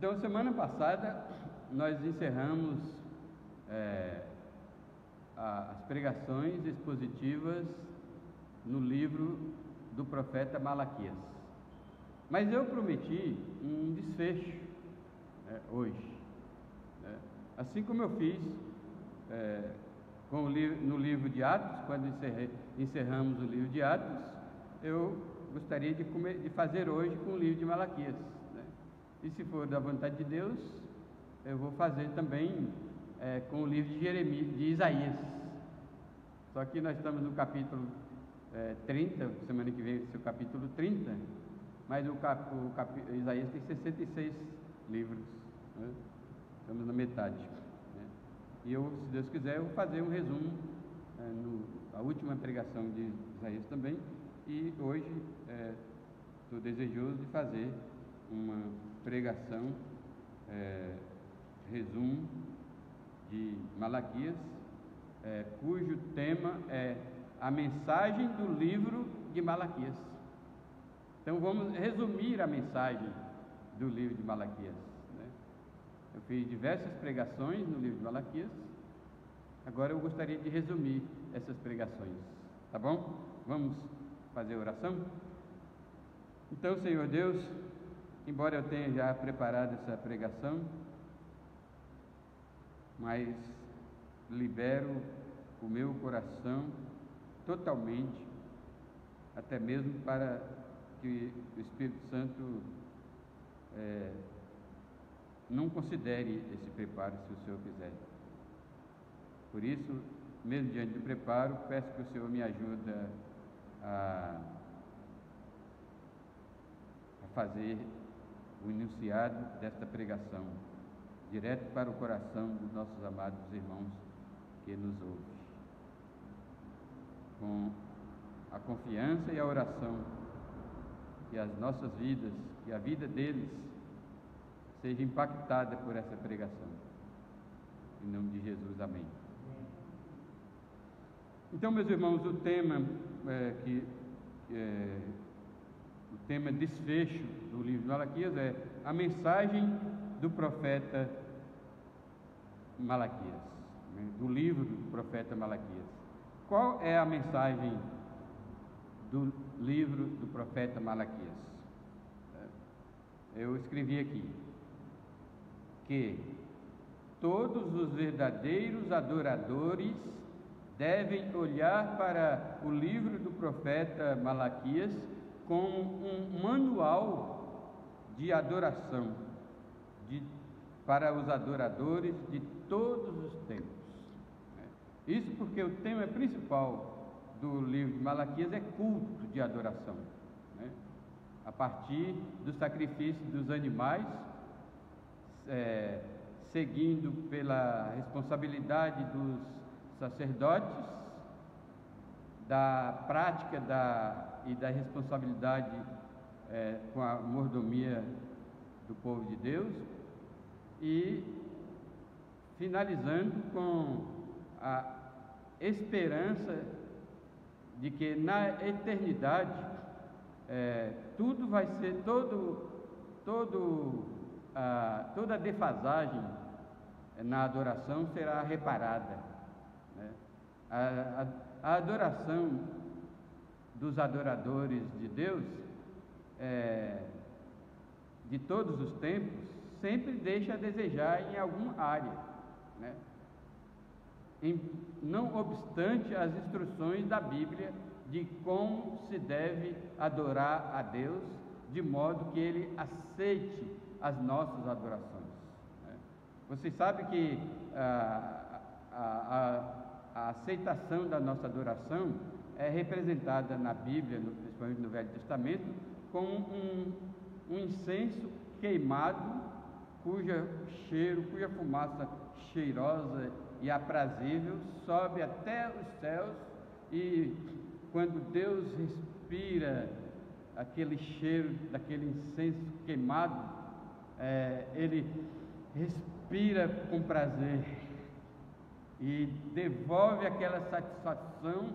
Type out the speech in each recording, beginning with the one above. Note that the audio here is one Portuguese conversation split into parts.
Então, semana passada, nós encerramos as pregações expositivas no livro do profeta Malaquias. Mas eu prometi um desfecho hoje, assim como eu fiz no livro de Atos. Quando encerramos o livro de Atos, eu gostaria de fazer hoje com o livro de Malaquias, e se for da vontade de Deus, eu vou fazer também com o livro de Isaías. Só que nós estamos no capítulo 30, semana que vem vai ser o capítulo 30, mas Isaías tem 66 livros, estamos na metade, e eu, se Deus quiser, eu vou fazer um resumo a última pregação de Isaías também, e hoje estou desejoso de fazer uma pregação, resumo de Malaquias, cujo tema é a mensagem do livro de Malaquias. Então vamos resumir a mensagem do livro de Malaquias, Eu fiz diversas pregações no livro de Malaquias, agora eu gostaria de resumir essas pregações, tá bom? Vamos fazer a oração? Então, Senhor Deus, embora eu tenha já preparado essa pregação, mas libero o meu coração totalmente, até mesmo para que o Espírito Santo não considere esse preparo, se o Senhor quiser. Por isso, mesmo diante do preparo, peço que o Senhor me ajude a fazer o enunciado desta pregação, direto para o coração dos nossos amados irmãos que nos ouvem, com a confiança e a oração que as nossas vidas, que a vida deles seja impactada por essa pregação. Em nome de Jesus, amém. Então, meus irmãos, o tema o tema desfecho do livro de Malaquias é a mensagem do profeta Malaquias, do livro do profeta Malaquias. Qual é a mensagem do livro do profeta Malaquias? Eu escrevi aqui que todos os verdadeiros adoradores devem olhar para o livro do profeta Malaquias como um manual de adoração para os adoradores de todos os tempos. Isso porque o tema principal do livro de Malaquias é culto de adoração, a partir do sacrifício dos animais, seguindo pela responsabilidade dos sacerdotes, da prática e da responsabilidade com a mordomia do povo de Deus, e finalizando com a esperança de que na eternidade tudo vai ser, toda a defasagem na adoração será reparada, A adoração dos adoradores de Deus, de todos os tempos, sempre deixa a desejar em alguma área, não obstante as instruções da Bíblia de como se deve adorar a Deus, de modo que Ele aceite as nossas adorações. Vocês sabem que a aceitação da nossa adoração é representada na Bíblia, principalmente no Velho Testamento, como um incenso queimado, cuja fumaça cheirosa e aprazível sobe até os céus, e quando Deus respira aquele cheiro daquele incenso queimado, Ele respira com prazer e devolve aquela satisfação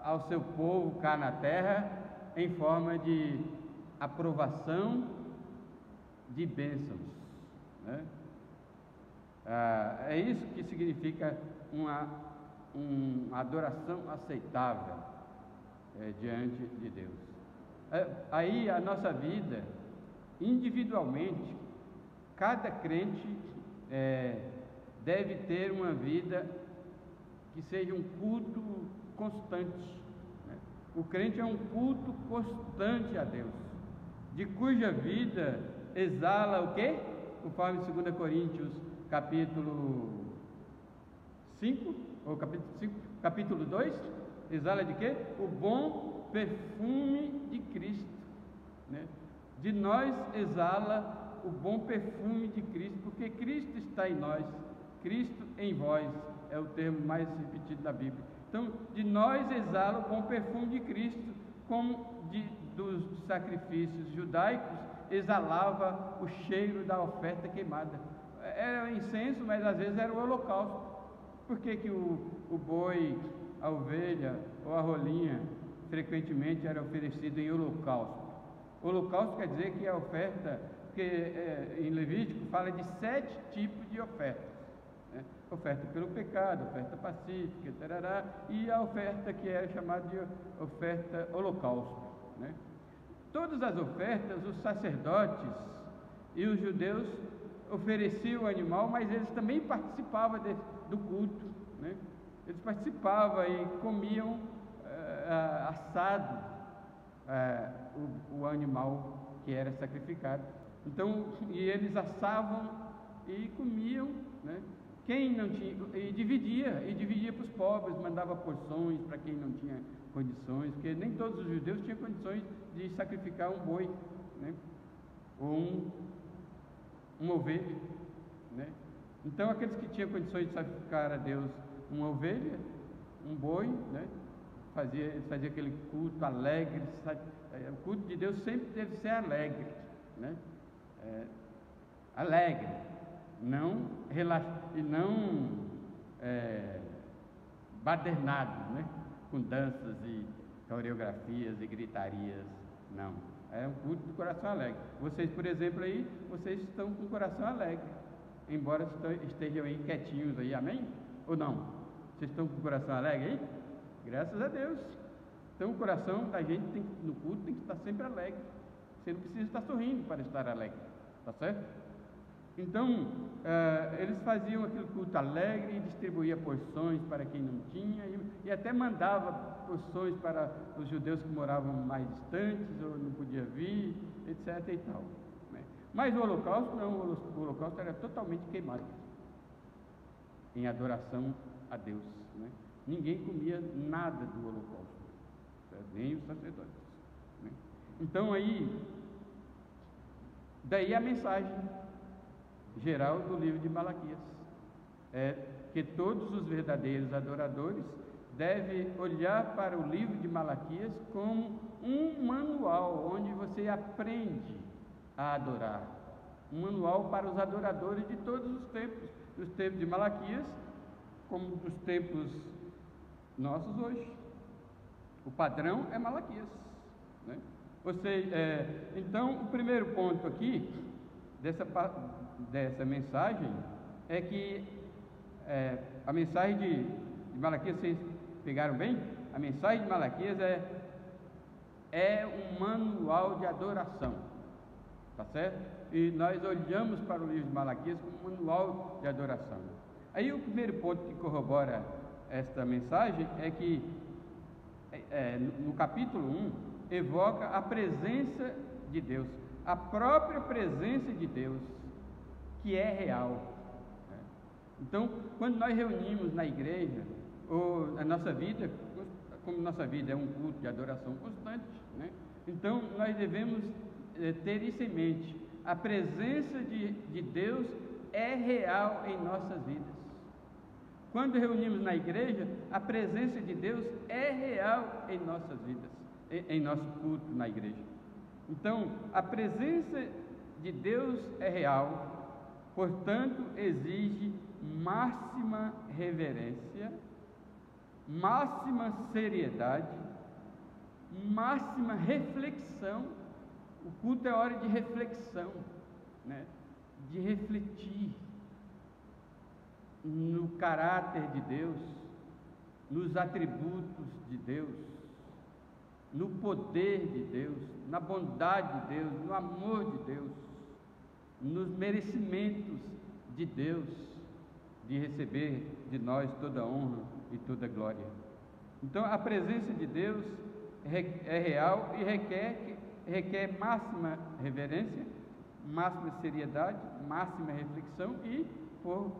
ao seu povo cá na terra, em forma de aprovação de bênçãos, né? É isso que significa uma adoração aceitável diante de Deus. Aí a nossa vida, individualmente, cada crente deve ter uma vida que seja um culto constante, né? O crente é um culto constante a Deus, de cuja vida exala o quê? Conforme 2 Coríntios capítulo 5, ou capítulo 2, exala de quê? O bom perfume de Cristo, né? De nós exala o bom perfume de Cristo, porque Cristo está em nós, Cristo em vós, é o termo mais repetido da Bíblia. Então, de nós exala o bom perfume de Cristo, como dos sacrifícios judaicos exalava o cheiro da oferta queimada. Era incenso, mas às vezes era o holocausto. Por que o boi, a ovelha ou a rolinha frequentemente era oferecido em holocausto? Holocausto quer dizer que a oferta, porque em Levítico fala de 7 tipos de ofertas, né? Oferta pelo pecado, oferta pacífica, tarará, e a oferta que era chamada de oferta holocausto, né? Todas as ofertas, os sacerdotes e os judeus ofereciam o animal, mas eles também participavam do culto, né? Eles participavam e comiam assado o animal que era sacrificado. Então, e eles assavam e comiam, né? Quem não tinha, e dividia para os pobres, mandava porções para quem não tinha condições, porque nem todos os judeus tinham condições de sacrificar um boi, né? Ou uma ovelha, né? Então, aqueles que tinham condições de sacrificar a Deus uma ovelha, um boi, né? Eles faziam aquele culto alegre. O culto de Deus sempre deve ser alegre, né? Alegre, não badernado, né? Com danças e coreografias e gritarias, não. É um culto do coração alegre. Vocês, por exemplo, aí, vocês estão com o coração alegre, embora estejam aí quietinhos aí, amém? Ou não? Vocês estão com o coração alegre aí? Graças a Deus. Então o coração da gente no culto tem que estar sempre alegre. Você não precisa estar sorrindo para estar alegre, tá certo? Então eles faziam aquele culto alegre e distribuía porções para quem não tinha e até mandava porções para os judeus que moravam mais distantes ou não podia vir, etc. e tal, né? Mas o holocausto não, o holocausto era totalmente queimado em adoração a Deus, né? Ninguém comia nada do holocausto, nem os sacerdotes, né? Então daí a mensagem geral do livro de Malaquias é que todos os verdadeiros adoradores devem olhar para o livro de Malaquias como um manual onde você aprende a adorar, um manual para os adoradores de todos os tempos, dos tempos de Malaquias como dos tempos nossos hoje. O padrão é Malaquias, né? Ou seja, então o primeiro ponto aqui dessa mensagem é que a mensagem de Malaquias, vocês pegaram bem? A mensagem de Malaquias é um manual de adoração, tá certo? E nós olhamos para o livro de Malaquias como um manual de adoração. Aí o primeiro ponto que corrobora esta mensagem é que no capítulo 1 evoca a presença de Deus, a própria presença de Deus, que é real, né? Então, quando nós reunimos na igreja, ou a nossa vida, como nossa vida é um culto de adoração constante, né? Então nós devemos ter isso em mente. A presença de Deus é real em nossas vidas. Quando reunimos na igreja, a presença de Deus é real em nossas vidas, em nosso culto na igreja. Então, a presença de Deus é real, portanto, exige máxima reverência, máxima seriedade, máxima reflexão. O culto é hora de reflexão. né, de refletir no caráter de Deus, nos atributos de Deus, no poder de Deus, na bondade de Deus, no amor de Deus, nos merecimentos de Deus, de receber de nós toda honra e toda glória. Então, a presença de Deus é real e requer máxima reverência, máxima seriedade, máxima reflexão e, por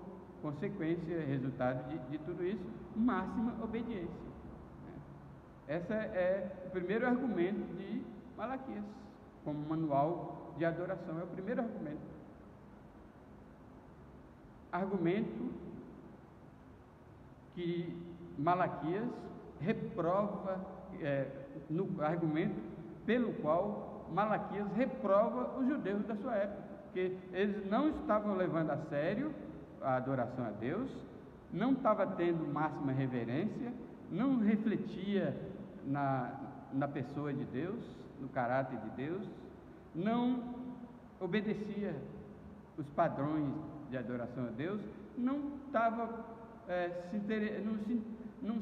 consequência, resultado de tudo isso, máxima obediência. Esse é o primeiro argumento de Malaquias, como manual de adoração, é o primeiro argumento. Argumento que Malaquias reprova, argumento pelo qual Malaquias reprova os judeus da sua época, porque eles não estavam levando a sério a adoração a Deus, não estava tendo máxima reverência, não refletia na pessoa de Deus, no caráter de Deus, não obedecia os padrões de adoração a Deus, não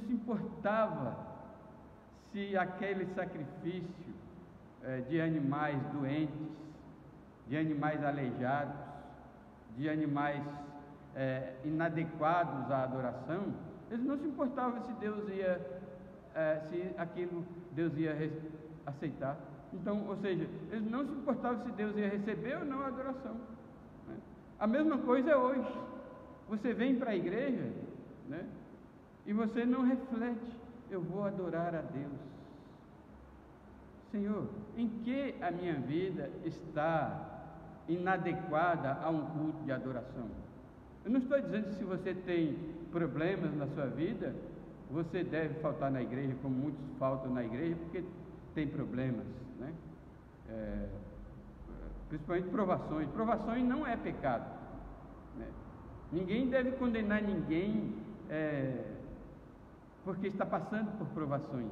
se importava se aquele sacrifício de animais doentes, de animais aleijados, de animais inadequados à adoração, eles não se importavam se Deus ia aceitar. Então, ou seja, eles não se importavam se Deus ia receber ou não a adoração. Né? A mesma coisa é hoje. Você vem para a igreja, né, e você não reflete: eu vou adorar a Deus. Senhor, em que a minha vida está inadequada a um culto de adoração? Eu não estou dizendo que se você tem problemas na sua vida, você deve faltar na igreja, como muitos faltam na igreja, porque tem problemas, né? Principalmente provações. Provações não é pecado, né? Ninguém deve condenar ninguém porque está passando por provações.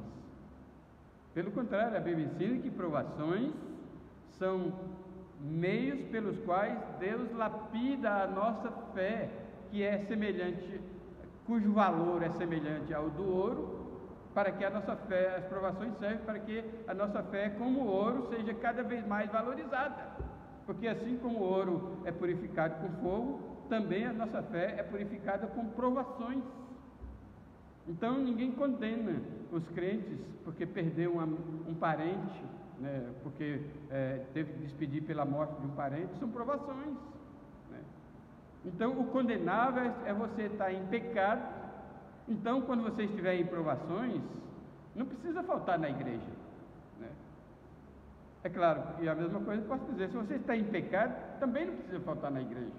Pelo contrário, a Bíblia ensina que provações são meios pelos quais Deus lapida a nossa fé, que é semelhante, cujo valor é semelhante ao do ouro, para que a nossa fé, as provações servem para que a nossa fé, como ouro, seja cada vez mais valorizada. Porque assim como o ouro é purificado com fogo, também a nossa fé é purificada com provações. Então ninguém condena os crentes porque perdeu um parente, né, porque teve que despedir pela morte de um parente, são provações, né? Então o condenável é você estar em pecado. Então, quando você estiver em provações, não precisa faltar na igreja, né? É claro, e a mesma coisa eu posso dizer: se você está em pecado, também não precisa faltar na igreja.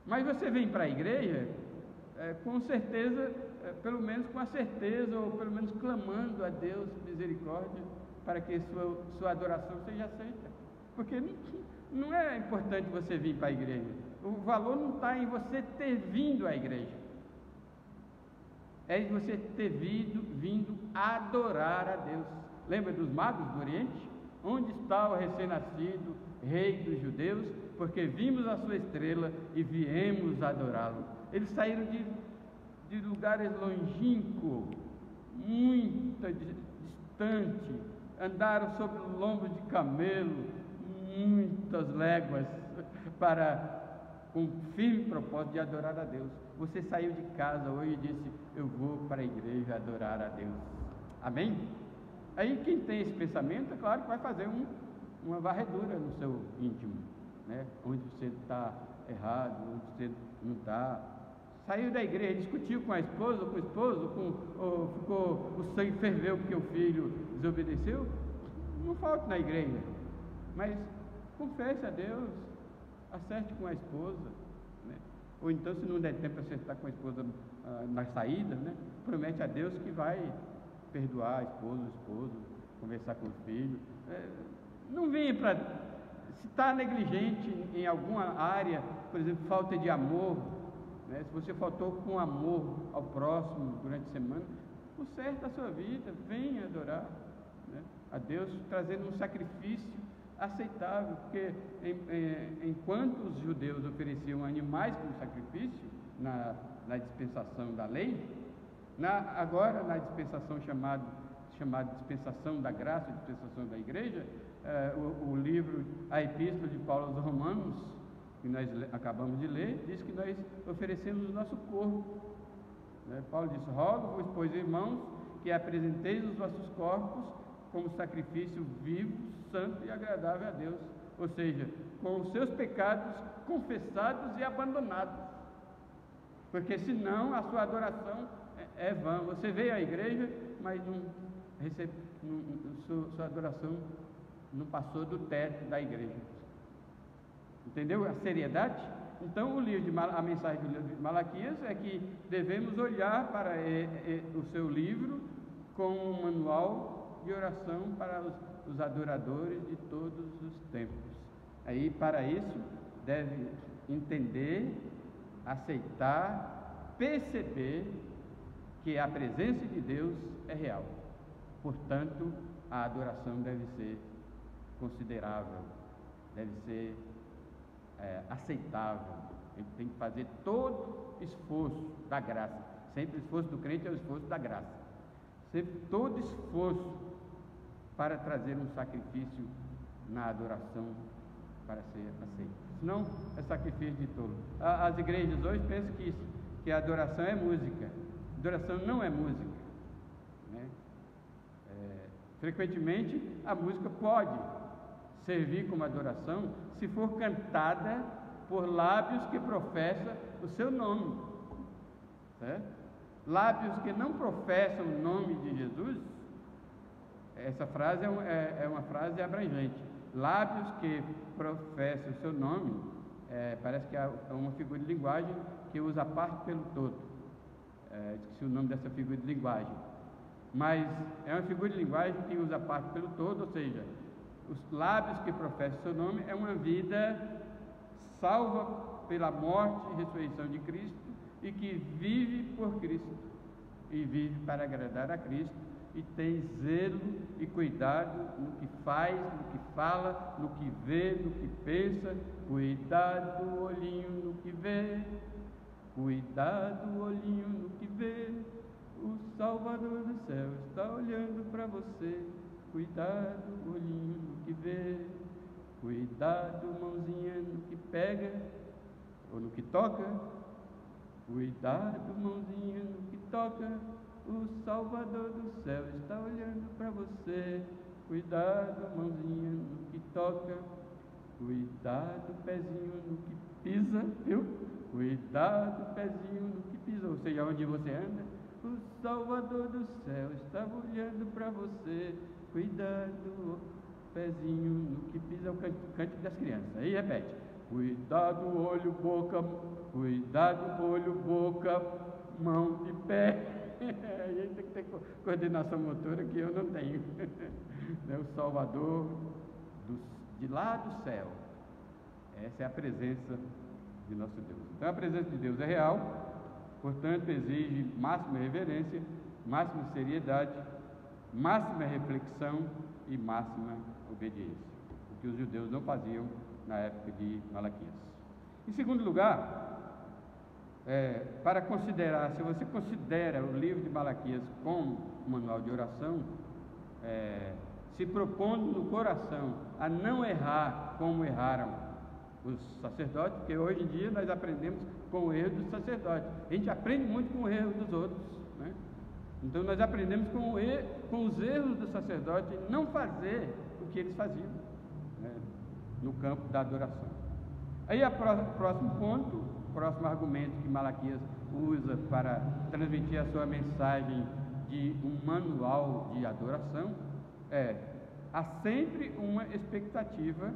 Mas você vem para a igreja com certeza, pelo menos com a certeza, ou pelo menos clamando a Deus misericórdia, para que sua adoração seja aceita. Porque não é importante você vir para a igreja. O valor não está em você ter vindo à igreja, é de você ter vindo adorar a Deus. Lembra dos magos do Oriente? Onde está o recém-nascido rei dos judeus? Porque vimos a sua estrela e viemos adorá-lo. Eles saíram de lugares longínquos, muito distante, andaram sobre o lombo de camelo, muitas léguas, com o firme propósito de adorar a Deus. Você saiu de casa hoje e disse: eu vou para a igreja adorar a Deus. Amém? Aí quem tem esse pensamento, é claro que vai fazer uma varredura no seu íntimo, né? Onde você está errado, onde você não está. Saiu da igreja, discutiu com a esposa, ou com o esposo, o sangue ferveu porque o filho desobedeceu. Não falte na igreja, mas confesse a Deus, acerte com a esposa, né? Ou então, se não der tempo para acertar com a esposa na saída, né, promete a Deus que vai perdoar a esposa, o esposo, conversar com o filho. Não venha para... Se está negligente em alguma área, por exemplo, falta de amor, né, se você faltou com amor ao próximo durante a semana, conserta a sua vida, venha adorar, né, a Deus, trazendo um sacrifício aceitável, porque enquanto os judeus ofereciam animais como sacrifício na dispensação da lei, agora na dispensação chamada dispensação da graça, dispensação da igreja, o livro, a epístola de Paulo aos Romanos, que nós acabamos de ler, diz que nós oferecemos o nosso corpo. Paulo diz: rogo-vos, pois, irmãos, que apresenteis os vossos corpos como sacrifício vivo, santo e agradável a Deus, ou seja, com os seus pecados confessados e abandonados, porque senão a sua adoração é vã. Você veio à igreja, mas sua adoração não passou do teto da igreja. Entendeu a seriedade? Então, a mensagem do livro de Malaquias é que devemos olhar para o seu livro como um manual de oração para os adoradores de todos os tempos. Aí, para isso, deve entender, aceitar, perceber que a presença de Deus é real. Portanto, a adoração deve ser considerável, deve ser aceitável. Ele tem que fazer todo esforço da graça. Sempre o esforço do crente é o esforço da graça. Sempre todo esforço para trazer um sacrifício na adoração para ser aceito. Senão é sacrifício de tolo. As igrejas hoje pensam que a adoração é música. Adoração não é música, né? Frequentemente a música pode servir como adoração se for cantada por lábios que professam o seu nome, certo? Lábios que não professam o nome de Jesus. Essa frase é uma frase abrangente. Lábios que professam o seu nome, parece que é uma figura de linguagem que usa a parte pelo todo. Esqueci o nome dessa figura de linguagem, mas é uma figura de linguagem que usa a parte pelo todo, ou seja, os lábios que professam o seu nome é uma vida salva pela morte e ressurreição de Cristo e que vive por Cristo e vive para agradar a Cristo e tem zelo e cuidado no que faz, no que fala, no que vê, no que pensa. Cuidado, olhinho no que vê, cuidado, olhinho no que vê, o Salvador do céu está olhando para você. Cuidado, olhinho no que vê, cuidado, mãozinha no que pega ou no que toca. Cuidado, mãozinha no que toca, o Salvador do céu está olhando para você. Cuidado, mãozinha no que toca. Cuidado, pezinho no que pisa, viu? Cuidado, pezinho no que pisa, ou seja, onde você anda, o Salvador do céu está olhando para você. Cuidado, pezinho no que pisa, é o cântico das crianças. Aí repete: cuidado, olho, boca, cuidado, olho, boca, mão e pé. A gente tem que ter coordenação motora que eu não tenho. O Salvador de lá do céu. Essa é a presença de nosso Deus. Então a presença de Deus é real, portanto exige máxima reverência, máxima seriedade, máxima reflexão e máxima obediência, o que os judeus não faziam na época de Malaquias. Em segundo lugar, para considerar, se você considera o livro de Malaquias como um manual de oração, se propondo no coração a não errar como erraram os sacerdotes, porque hoje em dia nós aprendemos com o erro dos sacerdotes. A gente aprende muito com o erro dos outros, né? Então nós aprendemos com os erros dos sacerdotes em não fazer o que eles faziam, né, no campo da adoração. Aí próximo ponto, próximo argumento que Malaquias usa para transmitir a sua mensagem de um manual de adoração há sempre uma expectativa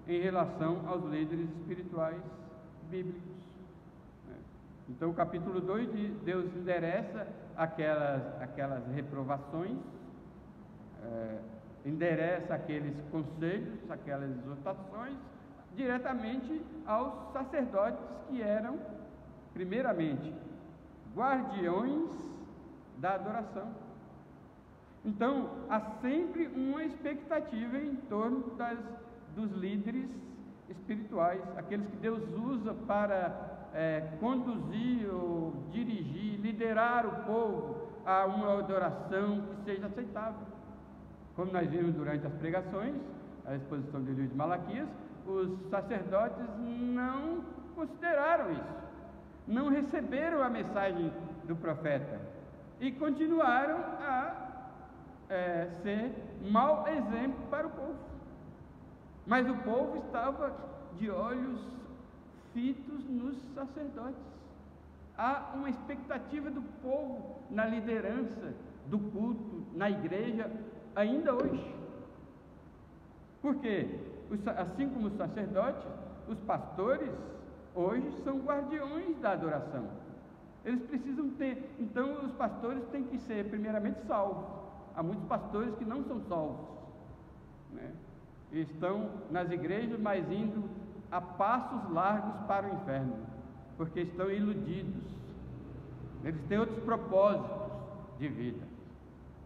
em relação aos líderes espirituais bíblicos. Então, o capítulo 2 de Deus endereça aquelas reprovações, endereça aqueles conselhos, aquelas exortações, diretamente aos sacerdotes que eram, primeiramente, guardiões da adoração. Então, há sempre uma expectativa em torno dos líderes espirituais, aqueles que Deus usa para conduzir ou dirigir, liderar o povo a uma adoração que seja aceitável. Como nós vimos durante as pregações, a exposição do livro de Malaquias, os sacerdotes não consideraram isso, não receberam a mensagem do profeta e continuaram a ser mau exemplo para o povo. Mas o povo estava de olhos fitos nos sacerdotes. Há uma expectativa do povo na liderança do culto, na igreja, ainda hoje. Porque, assim como os sacerdotes, os pastores hoje são guardiões da adoração. Eles precisam ter, então os pastores têm que ser primeiramente salvos. Há muitos pastores que não são salvos, né? E estão nas igrejas, mas indo a passos largos para o inferno, porque estão iludidos. Eles têm outros propósitos de vida,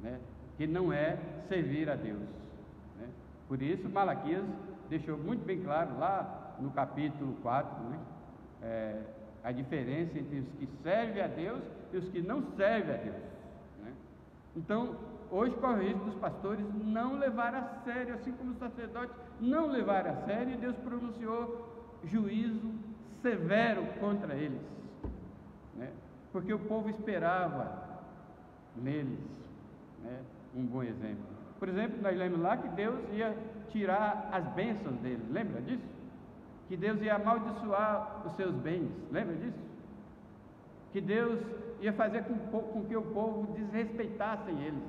né? Que não é servir a Deus, né? Por isso Malaquias deixou muito bem claro lá no capítulo 4, né? A diferença entre os que servem a Deus e os que não servem a Deus, né? Então, hoje corre o risco dos pastores não levar a sério, assim como os sacerdotes não levaram a sério, e Deus pronunciou juízo severo contra eles, né? Porque o povo esperava neles, né, um bom exemplo. Por exemplo, nós lemos lá que Deus ia tirar as bênçãos deles, lembra disso? Que Deus ia amaldiçoar os seus bens, lembra disso? Que Deus ia fazer com que o povo desrespeitasse eles.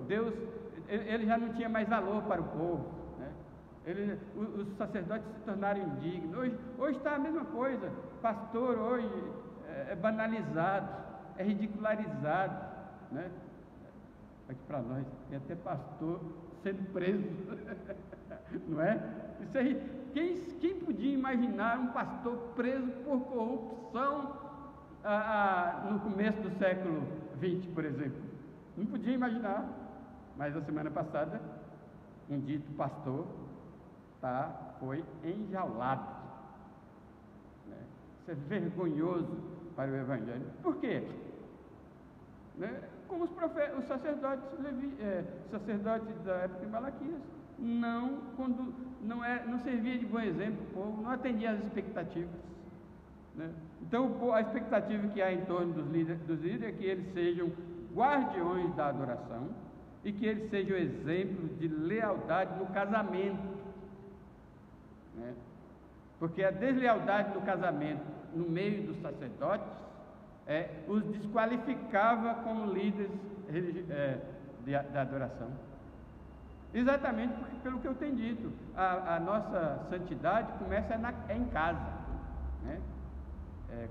Deus, ele já não tinha mais valor para o povo, né? Os sacerdotes se tornaram indignos. Hoje está a mesma coisa. Pastor hoje é banalizado, é ridicularizado, né? Aqui para nós tem até pastor sendo preso, não é? Isso aí, quem podia imaginar um pastor preso por corrupção no começo do século XX, por exemplo? Não podia imaginar. Mas na semana passada, um dito pastor foi enjaulado, né? Isso é vergonhoso para o Evangelho. Por quê? Né? Como os sacerdotes da época de Malaquias não servia de bom exemplo o povo, não atendia às expectativas, né? Então a expectativa que há em torno dos líderes é que eles sejam guardiões da adoração e que eles sejam exemplo de lealdade no casamento, né? Porque a deslealdade no casamento no meio dos sacerdotes os desqualificava como líderes da adoração. Exatamente pelo que eu tenho dito, a nossa santidade começa em casa, né?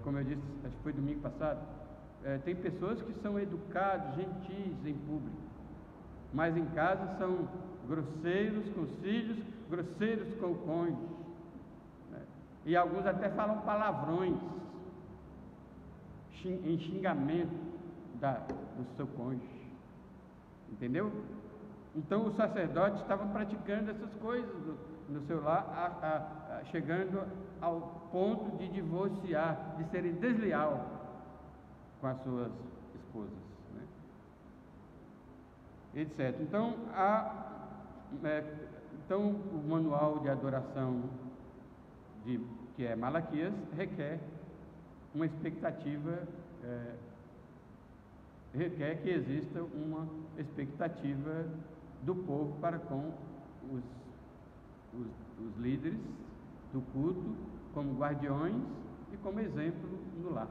Como eu disse, acho que foi domingo passado, tem pessoas que são educados, gentis em público, mas em casa são grosseiros com os filhos, grosseiros com o cônjuge, né? E alguns até falam palavrões em xingamento do seu cônjuge, entendeu? Então os sacerdotes estavam praticando essas coisas no seu lar, chegando ao ponto de divorciar, de serem desleal com as suas esposas, né? Etc. Então, o manual de adoração que é Malaquias requer uma expectativa, requer que exista uma expectativa do povo para com os líderes do culto como guardiões e como exemplo no lar,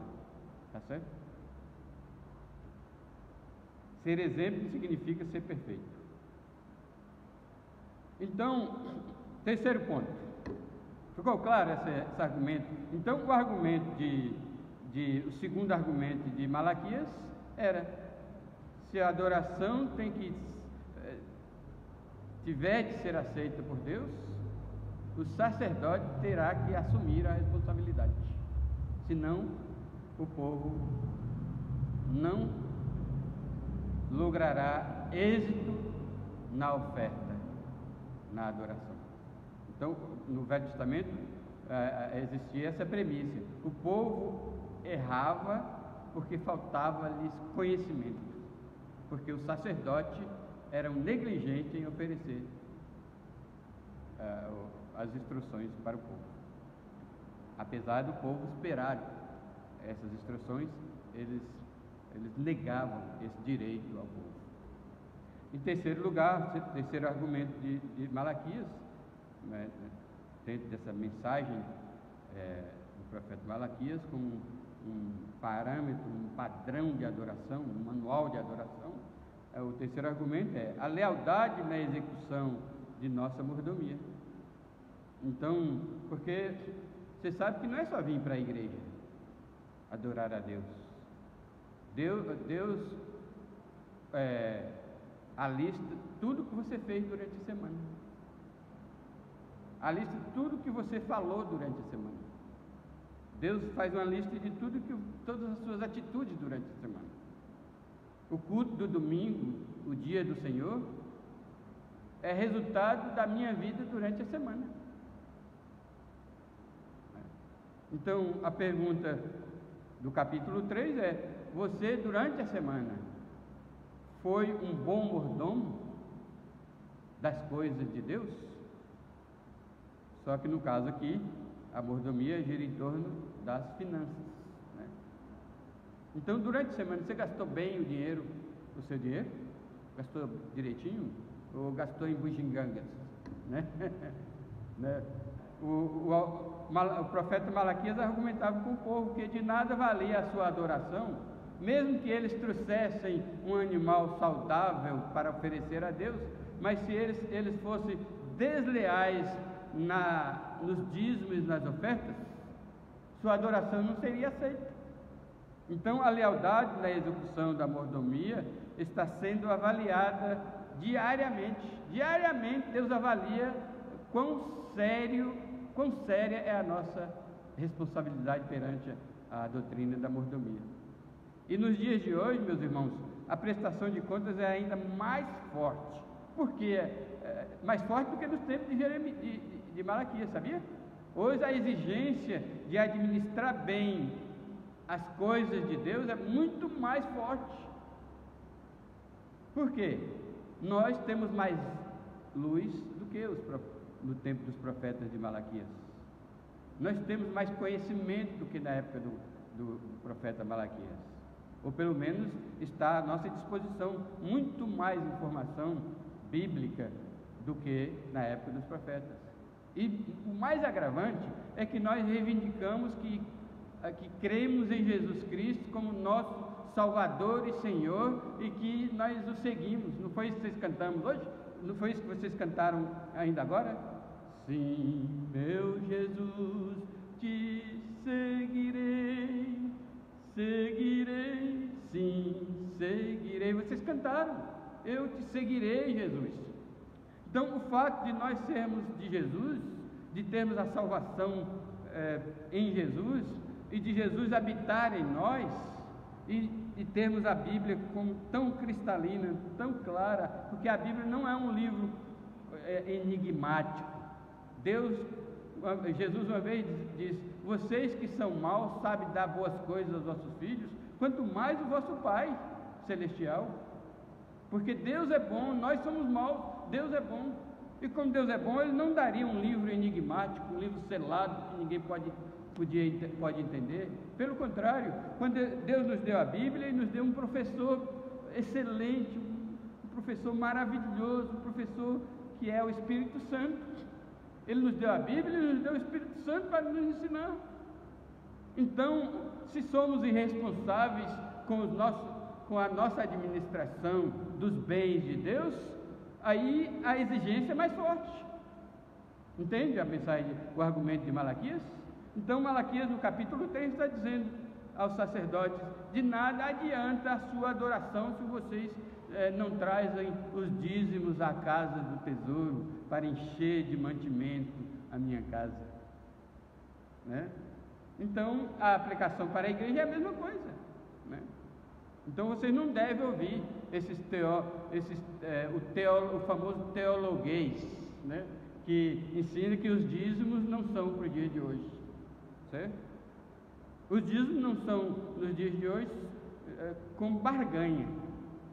tá certo? Ser exemplo significa ser perfeito. Então, terceiro ponto. Ficou claro esse argumento? Então, o argumento o segundo argumento de Malaquias era: se a adoração tiver de ser aceita por Deus, o sacerdote terá que assumir a responsabilidade. Senão, o povo não logrará êxito na oferta, na adoração. Então, no Velho Testamento, existia essa premissa: o povo errava porque faltava-lhes conhecimento, porque o sacerdote era um negligente em oferecer as instruções para o povo. Apesar do povo esperar essas instruções, eles negavam esse direito ao povo. Em terceiro lugar, terceiro argumento de Malaquias, né, dentro dessa mensagem do profeta Malaquias, como um parâmetro, um padrão de adoração, um manual de adoração, o terceiro argumento é a lealdade na execução de nossa mordomia. Então, porque você sabe que não é só vir para a igreja adorar a Deus. Deus alista tudo que você fez durante a semana. Alista tudo que você falou durante a semana. Deus faz uma lista de todas as suas atitudes durante a semana. O culto do domingo, o dia do Senhor, é resultado da minha vida durante a semana. Então, a pergunta do capítulo 3 é: você durante a semana foi um bom mordomo das coisas de Deus? Só que no caso aqui, a mordomia gira em torno das finanças, né? Então, durante a semana, você gastou bem o seu dinheiro? Gastou direitinho? Ou gastou em bugigangas, né? Né? O profeta Malaquias argumentava com o povo que de nada valia a sua adoração, mesmo que eles trouxessem um animal saudável para oferecer a Deus, mas se eles fossem desleais nos dízimos e nas ofertas, sua adoração não seria aceita. Então, a lealdade na execução da mordomia está sendo avaliada diariamente. Diariamente, Deus avalia quão séria é a nossa responsabilidade perante a doutrina da mordomia. E nos dias de hoje, meus irmãos, a prestação de contas é ainda mais forte. Por quê? Mais forte do que nos tempos de Malaquias, sabia? Hoje a exigência de administrar bem as coisas de Deus é muito mais forte. Por quê? Nós temos mais luz do que no tempo dos profetas de Malaquias. Nós temos mais conhecimento do que na época do profeta Malaquias. Ou pelo menos está à nossa disposição muito mais informação bíblica do que na época dos profetas. E o mais agravante é que nós reivindicamos que cremos em Jesus Cristo como nosso Salvador e Senhor e que nós o seguimos. Não foi isso que vocês cantamos hoje? Não foi isso que vocês cantaram ainda agora? Sim, meu Jesus, te seguirei, sim, seguirei. Vocês cantaram, eu te seguirei, Jesus. Então, o fato de nós sermos de Jesus, de termos a salvação em Jesus, e de Jesus habitar em nós, e termos a Bíblia como tão cristalina, tão clara, porque a Bíblia não é um livro enigmático. Jesus uma vez diz: vocês que são maus sabem dar boas coisas aos vossos filhos, quanto mais o vosso Pai Celestial. Porque Deus é bom, nós somos maus, Deus é bom. E como Deus é bom, Ele não daria um livro enigmático, um livro selado que ninguém pode entender. Pelo contrário, quando Deus nos deu a Bíblia, Ele nos deu um professor excelente, um professor maravilhoso, um professor que é o Espírito Santo. Ele nos deu a Bíblia e nos deu o Espírito Santo para nos ensinar. Então, se somos irresponsáveis com a nossa administração dos bens de Deus, aí a exigência é mais forte. Entende a mensagem, o argumento de Malaquias? Então, Malaquias, no capítulo 3, está dizendo aos sacerdotes: de nada adianta a sua adoração se vocês não trazem os dízimos à casa do tesouro para encher de mantimento a minha casa, né? Então, a aplicação para a igreja é a mesma coisa, né? Então, vocês não devem ouvir o famoso teologuês, né? que ensina que os dízimos não são para o dia de hoje, certo? Os dízimos não são, nos dias de hoje, como barganha,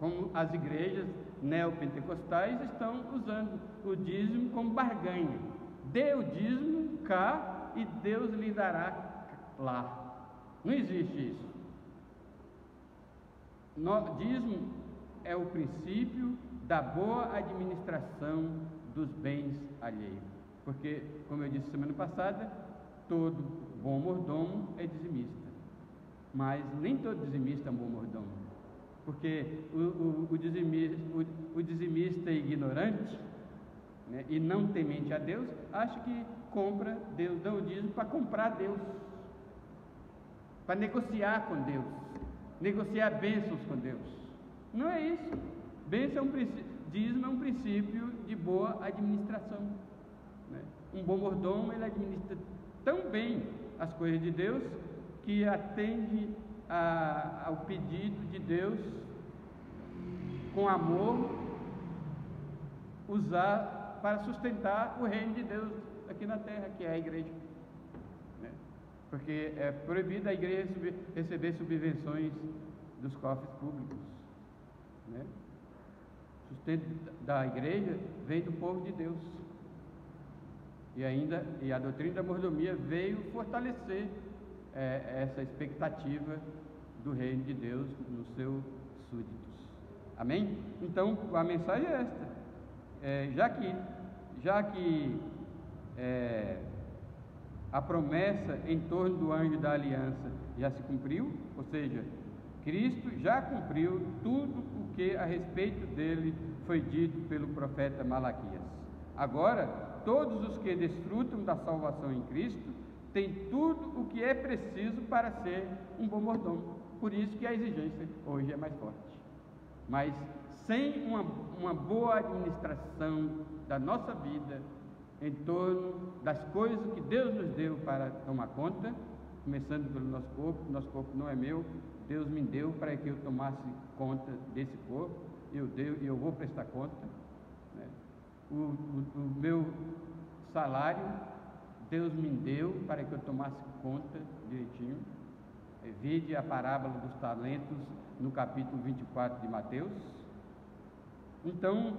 como as igrejas neopentecostais estão usando o dízimo como barganha. Dê o dízimo cá e Deus lhe dará lá. Não existe isso. Dízimo é o princípio da boa administração dos bens alheios. Porque, como eu disse semana passada, todo bom mordomo é dizimista. Mas nem todo dizimista é um bom mordomo. Porque o dizimista ignorante, né, e não temente a Deus, acha que compra Deus, dá o dízimo para comprar Deus, para negociar com Deus, negociar bênçãos com Deus. Não é isso. Dízimo é um princípio de boa administração, né? Um bom mordomo, ele administra tão bem as coisas de Deus que atende ao pedido de Deus com amor, usar para sustentar o reino de Deus aqui na terra, que é a igreja, né? Porque é proibido a igreja receber subvenções dos cofres públicos, né? O sustento da igreja vem do povo de Deus, e a doutrina da mordomia veio fortalecer essa expectativa do reino de Deus nos seus súditos. Amém? Então a mensagem é esta. Já que a promessa em torno do anjo da aliança já se cumpriu, ou seja, Cristo já cumpriu tudo o que a respeito dele foi dito pelo profeta Malaquias. Agora, todos os que desfrutam da salvação em Cristo têm tudo o que é preciso para ser um bom mordomo. Por isso que a exigência hoje é mais forte. Mas sem uma boa administração da nossa vida em torno das coisas que Deus nos deu para tomar conta, começando pelo nosso corpo não é meu, Deus me deu para que eu tomasse conta desse corpo, eu vou prestar conta, né? O meu salário, Deus me deu para que eu tomasse conta direitinho. Vide a parábola dos talentos no capítulo 24 de Mateus. Então,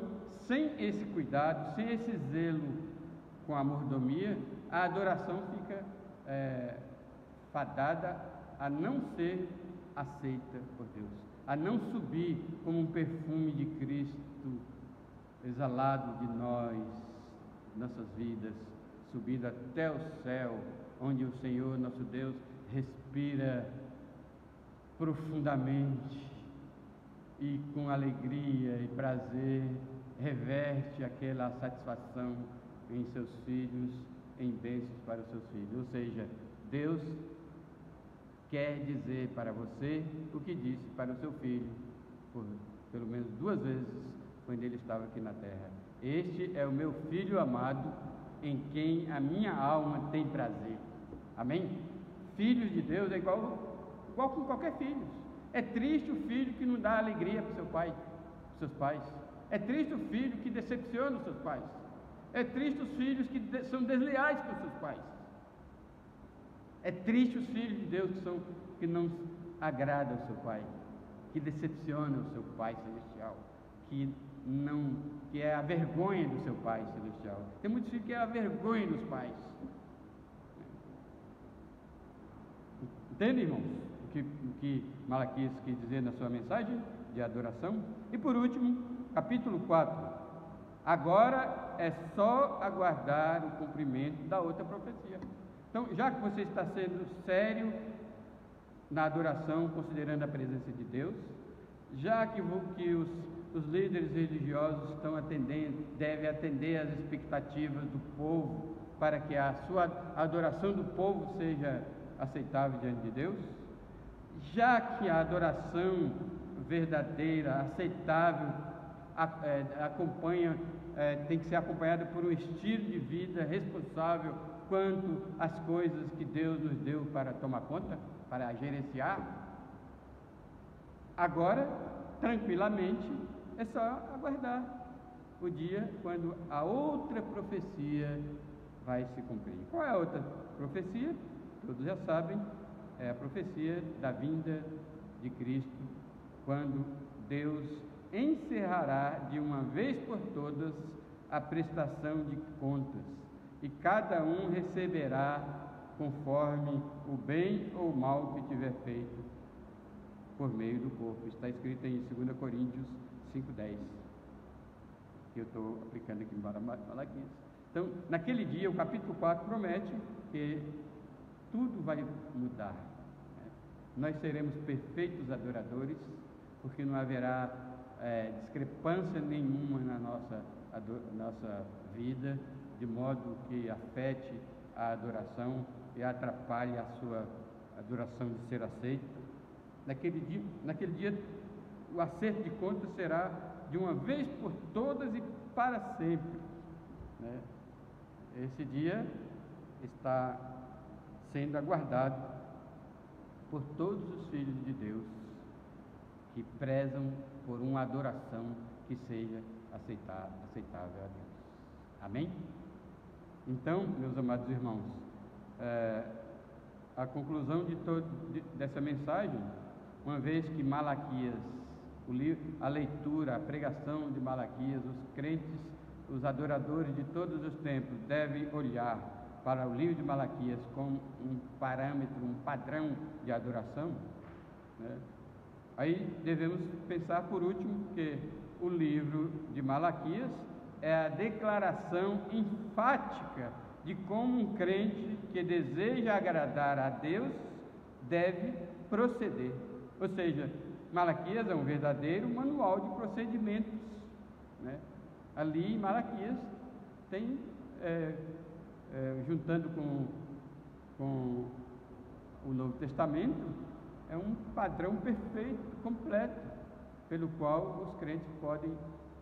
sem esse cuidado, sem esse zelo com a mordomia, a adoração fica fadada a não ser aceita por Deus, a não subir como um perfume de Cristo exalado de nossas vidas, subindo até o céu, onde o Senhor nosso Deus respira profundamente e com alegria e prazer reverte aquela satisfação em seus filhos, em bênçãos para os seus filhos. Ou seja, Deus quer dizer para você o que disse para o seu filho, pelo menos 2 vezes, quando ele estava aqui na terra: este é o meu filho amado, em quem a minha alma tem prazer. Amém? Filhos de Deus é igual com qualquer filho. É triste o filho que não dá alegria para os seus pais. É triste o filho que decepciona os seus pais. É triste os filhos que são desleais com os seus pais. É triste os filhos de Deus que não agradam ao seu pai, que decepcionam o seu pai celestial, que é a vergonha do seu pai celestial. Tem muitos filhos que é a vergonha dos pais. Entende, irmãos, o que Malaquias quis dizer na sua mensagem de adoração? E por último, capítulo 4. Agora é só aguardar o cumprimento da outra profecia. Então, já que você está sendo sério na adoração, considerando a presença de Deus, já que os líderes religiosos devem atender às expectativas do povo, para que a sua adoração do povo seja aceitável diante de Deus, já que a adoração verdadeira, aceitável, tem que ser acompanhada por um estilo de vida responsável quanto às coisas que Deus nos deu para tomar conta, para gerenciar. Agora, tranquilamente, é só aguardar. o dia quando a outra profecia vai se cumprir. Qual é a outra profecia? Todos já sabem, é a profecia da vinda de Cristo, quando Deus encerrará de uma vez por todas a prestação de contas, e cada um receberá conforme o bem ou o mal que tiver feito por meio do corpo. Está escrito em 2 Coríntios 5:10, que eu estou aplicando aqui para Malaquias. Então, naquele dia, o capítulo 4 promete que tudo vai mudar, né? Nós seremos perfeitos adoradores, porque não haverá discrepância nenhuma na nossa vida, de modo que afete a adoração e atrapalhe a sua adoração de ser aceita. Naquele dia, o acerto de contas será de uma vez por todas e para sempre, né? Esse dia está sendo aguardado por todos os filhos de Deus que prezam por uma adoração que seja aceitável a Deus. Amém? Então, meus amados irmãos, a conclusão dessa mensagem, uma vez que Malaquias, a leitura, a pregação de Malaquias, os crentes, os adoradores de todos os tempos devem olhar para o livro de Malaquias como um parâmetro, um padrão de adoração, né? Aí devemos pensar por último que o livro de Malaquias é a declaração enfática de como um crente que deseja agradar a Deus deve proceder. Ou seja, Malaquias é um verdadeiro manual de procedimentos, né? Ali em Malaquias tem, juntando com o Novo Testamento, é um padrão perfeito, completo, pelo qual os crentes podem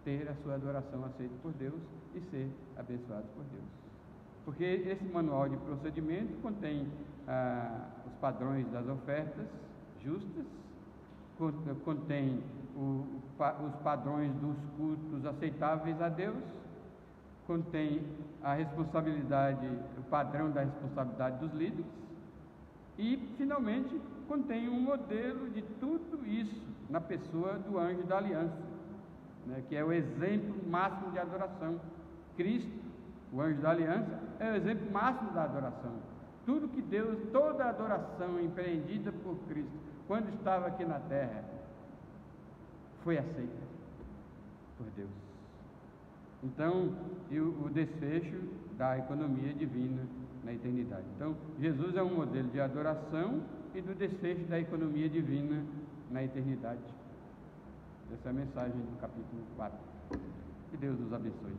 ter a sua adoração aceita por Deus e ser abençoados por Deus. Porque esse manual de procedimento contém os padrões das ofertas justas, contém os padrões dos cultos aceitáveis a Deus, contém a responsabilidade, o padrão da responsabilidade dos líderes e, finalmente, contém um modelo de tudo isso na pessoa do anjo da aliança, né, que é o exemplo máximo de adoração. Cristo, o anjo da aliança, é o exemplo máximo da adoração. Tudo que Deus, toda a adoração empreendida por Cristo, quando estava aqui na terra, foi aceita por Deus. Então, e o desfecho da economia divina na eternidade. Então, Jesus é um modelo de adoração e do desfecho da economia divina na eternidade. Essa é a mensagem do capítulo 4. Que Deus nos abençoe.